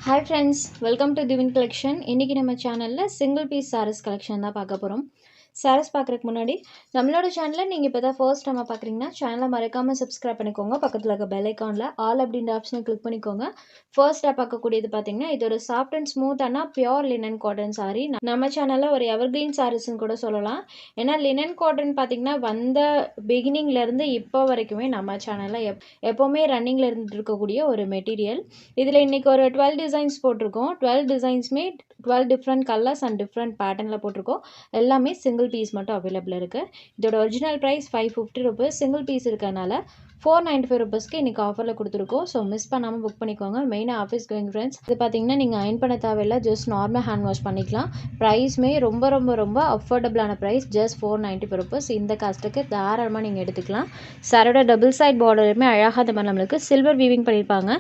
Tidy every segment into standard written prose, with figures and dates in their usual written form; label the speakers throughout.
Speaker 1: Hi friends, welcome to Divin Collection. இன்னைக்கு நம்ம சேனல்ல சிங்கிள் பீஸ் sarees collection தான் பார்க்க போறோம். sarees பார்க்கறதுக்கு முன்னாடி நம்மளோட சேனலை நீங்க இப்பதான் ஃபர்ஸ்ட் டைம் பார்க்கறீங்கன்னா சேனலை மறக்காம subscribe பண்ணிக்கோங்க. பக்கத்துல இருக்க bell iconல all அப்படிங்கற ஆப்ஷனை click பண்ணிக்கோங்க. ஃபர்ஸ்டா பார்க்கக்கூடியது பாத்தீங்கன்னா இது ஒரு soft and smooth ஆன pure linen cotton saree. நம்ம சேனல்ல ஒரு evergreen sarees னு கூட சொல்லலாம். ஏன்னா linen cotton பாத்தீங்கன்னா வந்த beginningல இருந்து இப்போ வரைக்குமே நம்ம சேனல்ல எப்பவுமே ரன்னிங்ல இருந்துட்டு இருக்கக்கூடிய ஒரு மெட்டீரியல். இதுல இன்னைக்கு ஒரு 12 டிசைன்ஸ் போட்டிருக்கோம். 12 டிசைன்ஸ்மே 12 டிஃப்ரெண்ட் கலர்ஸ் அண்ட் டிஃப்ரெண்ட் பேட்டர்னில் போட்டிருக்கோம். எல்லாமே சிங்கிள் பீஸ் மட்டும் அவைலபிள் இருக்குது. இதோட original price 550 rupees. Single piece இருக்கனால 495 ருபீஸ்க்கு இன்றைக்கி ஆஃபரில் கொடுத்துருக்கோம். ஸோ மிஸ் பண்ணாமல் புக் பண்ணிக்கோங்க. மெயினாக ஆஃபீஸ் கோயிங் ஃப்ரெண்ட்ஸ் இது பார்த்தீங்கன்னா நீங்கள் அயன் பண்ண தேவையில்லை, ஜஸ்ட் நார்மல் ஹேண்ட் வாஷ் பண்ணிக்கலாம். ப்ரைஸ்மே ரொம்ப ரொம்ப ரொம்ப அஃபோர்டபுளான ப்ரைஸ், ஜஸ்ட் 495 ருபீஸ். இந்த காஸ்ட்டுக்கு தாராளமாக நீங்கள் எடுத்துக்கலாம். சாரோட டபுள் சைட் பார்டருமே அழகாக இந்த மாதிரி நம்மளுக்கு சில்வர் வீவிங் பண்ணியிருப்பாங்க.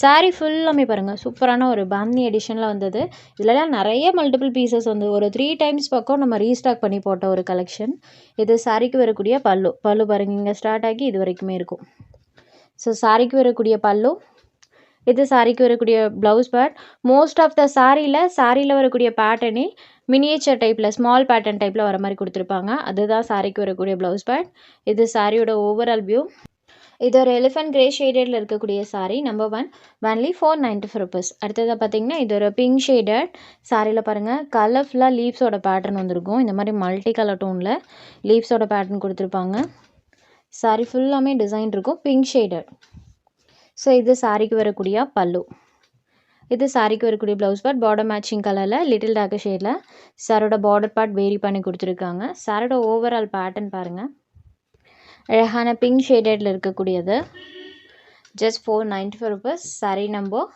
Speaker 1: சாரீ ஃபுல்லாமே பாருங்கள் சூப்பரான ஒரு பாந்தி எடிஷனில் வந்தது. இதெல்லாம் நிறைய மல்டிபிள் பீசஸ் வந்து ஒரு 3 டைம்ஸ் பக்கம் நம்ம ரீஸ்டாக் பண்ணி போட்ட ஒரு கலெக்ஷன். இது சாரிக்கு வரக்கூடிய பல்லு பாருங்கள், இங்கே ஸ்டார்ட் ஆகி இது வரைக்குமே இருக்கும். ஸோ சாரிக்கு வரக்கூடிய பல்லு, இது சாரிக்கு வரக்கூடிய ப்ளவுஸ் பேட். மோஸ்ட் ஆஃப் த சாரியில் வரக்கூடிய பேட்டர்னே மினியேச்சர் டைப்பில் ஸ்மால் பேட்டர்ன் டைப்பில் வர மாதிரி கொடுத்துருப்பாங்க. அதுதான் சாரிக்கு வரக்கூடிய ப்ளவுஸ் பேட். இது சாரியோட ஓவரால் வியூ. இது ஒரு எலிஃபென்ட் கிரே ஷேடடில் இருக்கக்கூடிய சாரீ. Number 1 only 495 rupees. அடுத்ததாக பார்த்தீங்கன்னா இது ஒரு பிங்க் ஷேடட் சாரியில் பாருங்கள், கலர்ஃபுல்லாக லீவ்ஸோட பேட்டர்ன் வந்திருக்கும். இந்த மாதிரி மல்டி கலர் டோனில் லீவ்ஸோட பேட்டர்ன் கொடுத்துருப்பாங்க. சாரீ ஃபுல்லாமே டிசைன் இருக்கும், பிங்க் ஷேடட். ஸோ இது சாரிக்கு வரக்கூடிய பல்லு. இது சாரிக்கு வரக்கூடிய ப்ளவுஸ் பார்ட், பார்டர் மேட்சிங் கலரில் லிட்டில் டார்க் ஷேடில் சாரோட பார்டர் பார்ட் வேரி பண்ணி கொடுத்துருக்காங்க. சாரோட ஓவரால் பேட்டர்ன் பாருங்கள், அழகான பிங்க் ஷேடடில் இருக்கக்கூடியது. Just 495 rupees. சாரீ நம்பர்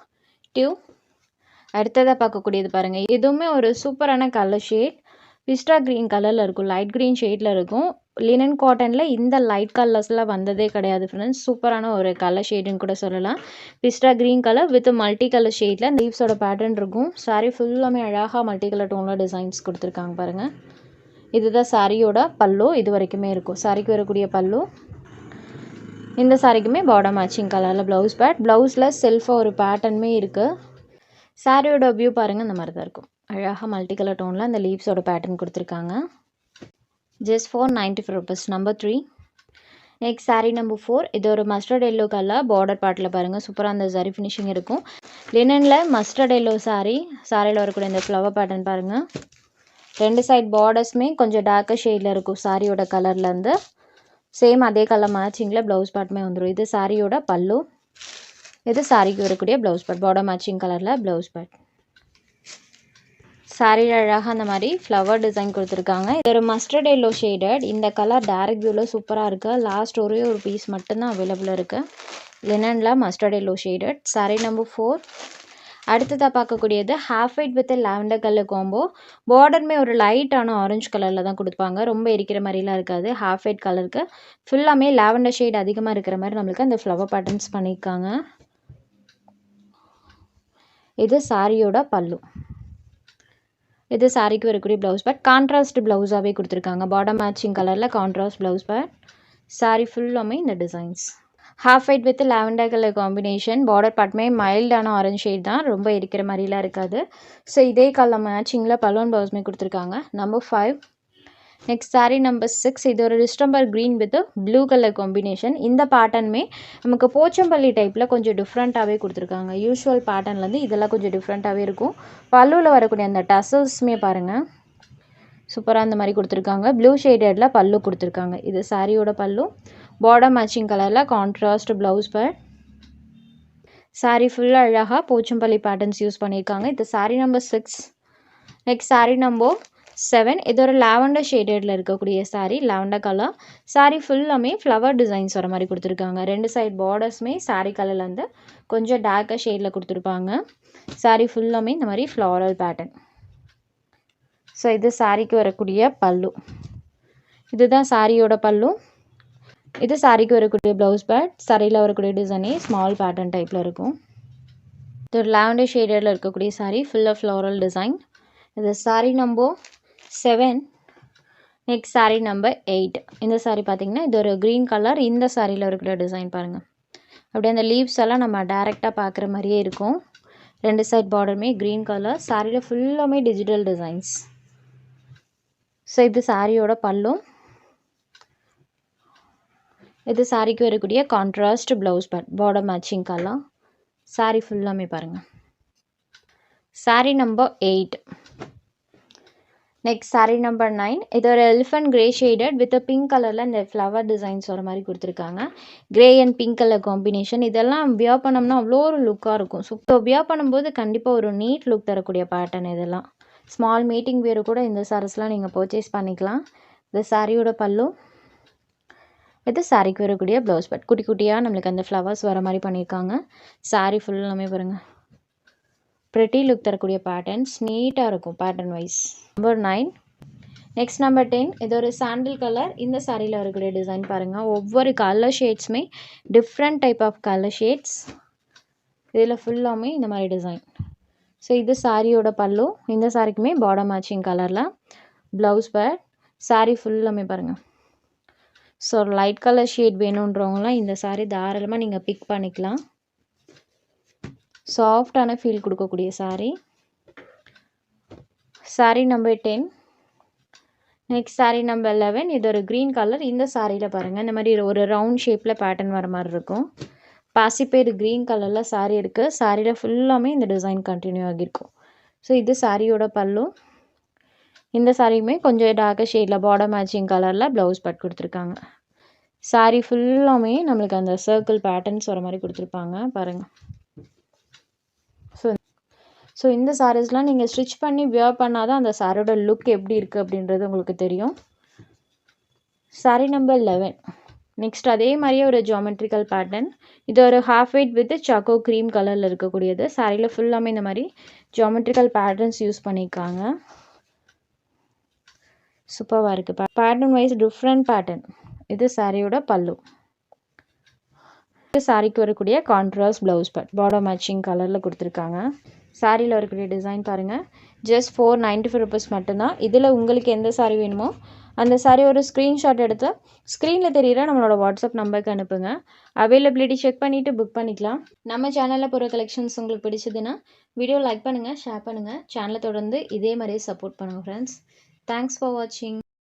Speaker 1: 2. அடுத்ததாக பார்க்கக்கூடியது பாருங்கள், இதுவுமே ஒரு சூப்பரான கலர் ஷேட். பிஸ்டா க்ரீன் கலரில் இருக்கும், லைட் க்ரீன் ஷேடில் இருக்கும். லினன் காட்டனில் இந்த லைட் கலர்ஸ்லாம் வந்ததே கிடையாது ஃப்ரெண்ட்ஸ். சூப்பரான ஒரு கலர் ஷேடுன்னு கூட சொல்லலாம். பிஸ்டா green colour with multi colour ஷேடில் லீவ்ஸோட பேட்டர்ன் இருக்கும். சாரீ ஃபுல்லாமே அழகாக மல்டி கலர் டோனில் டிசைன்ஸ் கொடுத்துருக்காங்க பாருங்கள். இதுதான் சாரியோட பல்லு, இது வரைக்குமே இருக்கும். சாரிக்கு வரக்கூடிய பல்லு. இந்த சாரிக்குமே பார்டர் மேட்சிங் கலரில் ப்ளவுஸ் பேட். ப்ளவுஸில் செல்ஃபாக ஒரு பேட்டர்னுமே இருக்குது. சாரியோட வியூ பாருங்கள், இந்த மாதிரி தான் இருக்கும். அழகாக மல்டி கலர் டோனில் அந்த லீவ்ஸோட பேட்டர்ன் கொடுத்துருக்காங்க. Just 495 rupees. Number 3. Next sari number 4. இது ஒரு மஸ்டர்ட் எல்லோ கலர். பார்டர் பார்ட்டில் பாருங்கள் சூப்பராக அந்த ஜரி ஃபினிஷிங் இருக்கும். லினனில் மஸ்டர்ட் எல்லோ சாரியில் வரக்கூடிய இந்த ஃப்ளவர் பேட்டர்ன் பாருங்கள். 2 சைட் பார்டர்ஸுமே கொஞ்சம் டார்க்கர் ஷேடில் இருக்கும். சாரியோட கலர்லேருந்து சேம் அதே கலர் மேட்சிங்கில் ப்ளவுஸ் பார்ட்டுமே வந்துடும். இது சாரியோட பல்லு. இது சாரிக்கு வரக்கூடிய ப்ளவுஸ் பார்ட், பார்டர் மேட்சிங் கலரில் ப்ளவுஸ் பார்ட். சாரியில் அழகாக அந்த மாதிரி ஃப்ளவர் டிசைன் கொடுத்துருக்காங்க. இது ஒரு மஸ்டர்ட் எல்லோ ஷேடட். இந்த கலர் டேரக்ட் வியூவில் சூப்பராக இருக்குது. லாஸ்ட் ஒரே ஒரு பீஸ் மட்டும்தான் அவைலபிள் இருக்குது. லினனில் mustard yellow shaded. Sari number 4. அடுத்ததாக பார்க்கக்கூடியது half white with lavender colour combo. பார்டருமே ஒரு லைட்டான ஆரஞ்சு கலரில் தான் கொடுப்பாங்க, ரொம்ப எரிக்கிற மாதிரிலாம் இருக்காது. ஹாஃப் ஒயிட் கலருக்கு ஃபுல்லாமே லாவெண்டர் ஷேட் அதிகமாக இருக்கிற மாதிரி நம்மளுக்கு அந்த ஃப்ளவர் பேட்டர்ன்ஸ் பண்ணியிருக்காங்க. இது சாரியோட பல்லு. இது சாரிக்கு வரக்கூடிய ப்ளவுஸ் பேட். கான்ட்ராஸ்ட் ப்ளவுஸாகவே கொடுத்துருக்காங்க. பார்டர் மேட்சிங் கலரில் கான்ட்ராஸ்ட் ப்ளவுஸ் பேட். சாரி ஃபுல்லாமே இந்த designs. Half white with lavender colour combination. Border பார்ட்டுமே மைல்டான ஆரஞ்சு ஷேட் தான், ரொம்ப இருக்கிற மாதிரிலாம் இருக்காது. ஸோ இதே கலர் மேட்சிங்கில் பலூன் ப்ளவுஸுமே கொடுத்துருக்காங்க. நம்பர் 5. Next sari number 6. இது ஒரு distemper green with blue colour combination. இந்த பேட்டர்னுமே நமக்கு போச்சம்பள்ளி டைப்பில் கொஞ்சம் டிஃப்ரெண்ட்டாகவே கொடுத்துருக்காங்க. யூஸ்வல் பேட்டர்ன்லேருந்து இதெல்லாம் கொஞ்சம் டிஃப்ரெண்ட்டாகவே இருக்கும். பல்லுவில் வரக்கூடிய அந்த டசல்ஸுமே பாருங்கள் சூப்பராக அந்த மாதிரி கொடுத்துருக்காங்க. ப்ளூ ஷேடடில் பல்லு கொடுத்துருக்காங்க. இது சாரியோட பல்லு. பார்டர் மேட்சிங் கலரில் கான்ட்ராஸ்ட் ப்ளவுஸ் பேட். சாரீ ஃபுல்லாக அழகாக போச்சம்பள்ளி பேட்டர்ன்ஸ் யூஸ் பண்ணியிருக்காங்க. இது sari number 6. Next sari number 7. இது ஒரு லாவெண்டர் ஷேடடில் இருக்கக்கூடிய சாரீ, லாவெண்டர் கலர். சாரீ ஃபுல்லாமே ஃப்ளவர் டிசைன்ஸ் வர மாதிரி கொடுத்துருக்காங்க. 2 சைட் பார்டர்ஸுமே சாரீ கலர்லேருந்து கொஞ்சம் டார்க்கர் ஷேடில் கொடுத்துருப்பாங்க. சாரீ ஃபுல்லாமே இந்த மாதிரி ஃப்ளாரல் பேட்டர்ன். ஸோ இது சாரிக்கு வரக்கூடிய பல்லு. இதுதான் சாரியோட பல்லு. இது சாரிக்கு வரக்கூடிய ப்ளவுஸ் பேட். சாரியில் வரக்கூடிய டிசைனே ஸ்மால் பேட்டர்ன் டைப்பில் இருக்கும். இது ஒரு லாவெண்டர் ஷேடடில் இருக்கக்கூடிய சாரீ, ஃபுல்லாக ஃப்ளாரல் டிசைன். இது sari number 7. Next sari number 8. இந்த சாரீ பார்த்திங்கன்னா இது ஒரு க்ரீன் கலர். இந்த சாரியில் இருக்கிற டிசைன் பாருங்கள், அப்படியே அந்த லீவ்ஸ் எல்லாம் நம்ம டேரெக்டாக பார்க்குற மாதிரியே இருக்கும். 2 சைட் பார்டருமே க்ரீன் கலர். சாரியில் ஃபுல்லாமே டிஜிட்டல் டிசைன்ஸ். ஸோ இது சாரியோட பல்லு. இது சாரிக்கு வரக்கூடிய contrast blouse border matching colour. Sorry ஃபுல்லாமே பாருங்கள். Sorry number 8. Next sorry number 9. இது ஒரு elephant grey shaded with pink கலரில் இந்த ஃப்ளவர் டிசைன்ஸ் வர மாதிரி கொடுத்துருக்காங்க. Grey and pink colour combination. இதெல்லாம் வியர் பண்ணோம்னா அவ்வளோ ஒரு லுக்காக இருக்கும். ஸோ வியர் பண்ணும்போது கண்டிப்பாக ஒரு நீட் லுக் தரக்கூடிய பேட்டர்ன் இதெல்லாம். ஸ்மால் மீட்டிங் வேறு கூட இந்த சாரீஸ்லாம் நீங்கள் பர்ச்சேஸ் பண்ணிக்கலாம். இது சாரியோட பல்லு. இது சாரிக்கு வரக்கூடிய ப்ளவுஸ் பார்ட். குட்டி குட்டியாக நம்மளுக்கு அந்த ஃப்ளவர்ஸ் வர மாதிரி பண்ணியிருக்காங்க. சாரி ஃபுல்லாமே பாருங்கள். ப்ரெட்டி லுக் தரக்கூடிய பேட்டர்ன்ஸ் நீட்டாக இருக்கும் pattern wise. Number 9. Next number 10. இது ஒரு சாண்டில் கலர். இந்த சாரியில் வரக்கூடிய டிசைன் பாருங்கள். ஒவ்வொரு கலர் ஷேட்ஸுமே different type of colour shades. இதில் ஃபுல்லாமே இந்த மாதிரி டிசைன். ஸோ இது சாரியோட பல்லு. இந்த சாரிக்குமே பார்டர் மேட்சிங் கலரில் ப்ளவுஸ் பார்ட். சாரி ஃபுல்லாமே பாருங்கள். ஸோ லைட் கலர் ஷேட் வேணுன்றவங்களாம் இந்த சாரி தாராளமாக நீங்கள் பிக் பண்ணிக்கலாம். சாஃப்டான ஃபீல் கொடுக்கக்கூடிய sorry. Sorry number 10. Next sorry number 11. இது ஒரு க்ரீன் கலர். இந்த சாரியில் பாருங்கள் இந்த மாதிரி ஒரு ரவுண்ட் ஷேப்பில் பேட்டர்ன் வர மாதிரி இருக்கும். பாசிப்பேர் க்ரீன் கலரில் சாரி இருக்குது. சாரியில் ஃபுல்லாமே இந்த டிசைன் கண்டினியூ ஆகியிருக்கும். ஸோ இது சாரியோட பல்லு. இந்த சாரியுமே கொஞ்சம் டார்க்கர் ஷேடில் பார்டர் மேட்சிங் கலரில் ப்ளவுஸ் பார்ட் கொடுத்துருக்காங்க. சாரி ஃபுல்லாமே நம்மளுக்கு அந்த சர்க்கிள் பேட்டர்ன்ஸ் வர மாதிரி கொடுத்துருப்பாங்க பாருங்கள். ஸோ இந்த சாரீஸ்லாம் நீங்கள் ஸ்டிச் பண்ணி வியர் பண்ணால் தான் அந்த சாரியோட லுக் எப்படி இருக்குது அப்படின்றது உங்களுக்கு தெரியும். Sorry number 11. நெக்ஸ்ட் அதே மாதிரியே ஒரு ஜியோமெட்ரிக்கல் பேட்டர்ன். இது ஒரு half white with choco cream கலரில் இருக்கக்கூடியது. சாரியில் ஃபுல்லாமே இந்த மாதிரி ஜியோமெட்ரிக்கல் பேட்டர்ன்ஸ் யூஸ் பண்ணியிருக்காங்க. சூப்பராக இருக்குது. Pattern wise different pattern. இது சாரியோட பல்லு. இது சாரிக்கு வரக்கூடிய கான்ட்ராஸ்ட் ப்ளவுஸ் பார்டர் மேட்சிங் கலரில் கொடுத்துருக்காங்க. சாரியில் வரக்கூடிய டிசைன் பாருங்கள். ஜஸ்ட் 495 ருபீஸ் மட்டும்தான். இதில் உங்களுக்கு எந்த சாரி வேணுமோ அந்த சாரி ஒரு ஸ்க்ரீன்ஷாட் எடுத்து ஸ்க்ரீனில் தெரிகிற நம்மளோட வாட்ஸ்அப் நம்பருக்கு அனுப்புங்க. அவைலபிலிட்டி செக் பண்ணிவிட்டு புக் பண்ணிக்கலாம். நம்ம சேனலில் போகிற கலெக்ஷன்ஸ் உங்களுக்கு பிடிச்சதுன்னா வீடியோ லைக் பண்ணுங்கள், ஷேர் பண்ணுங்கள். சேனலை தொடர்ந்து இதே மாதிரியே சப்போர்ட் பண்ணுங்கள் ஃப்ரெண்ட்ஸ். தேங்க்ஸ் ஃபார் வாட்சிங்.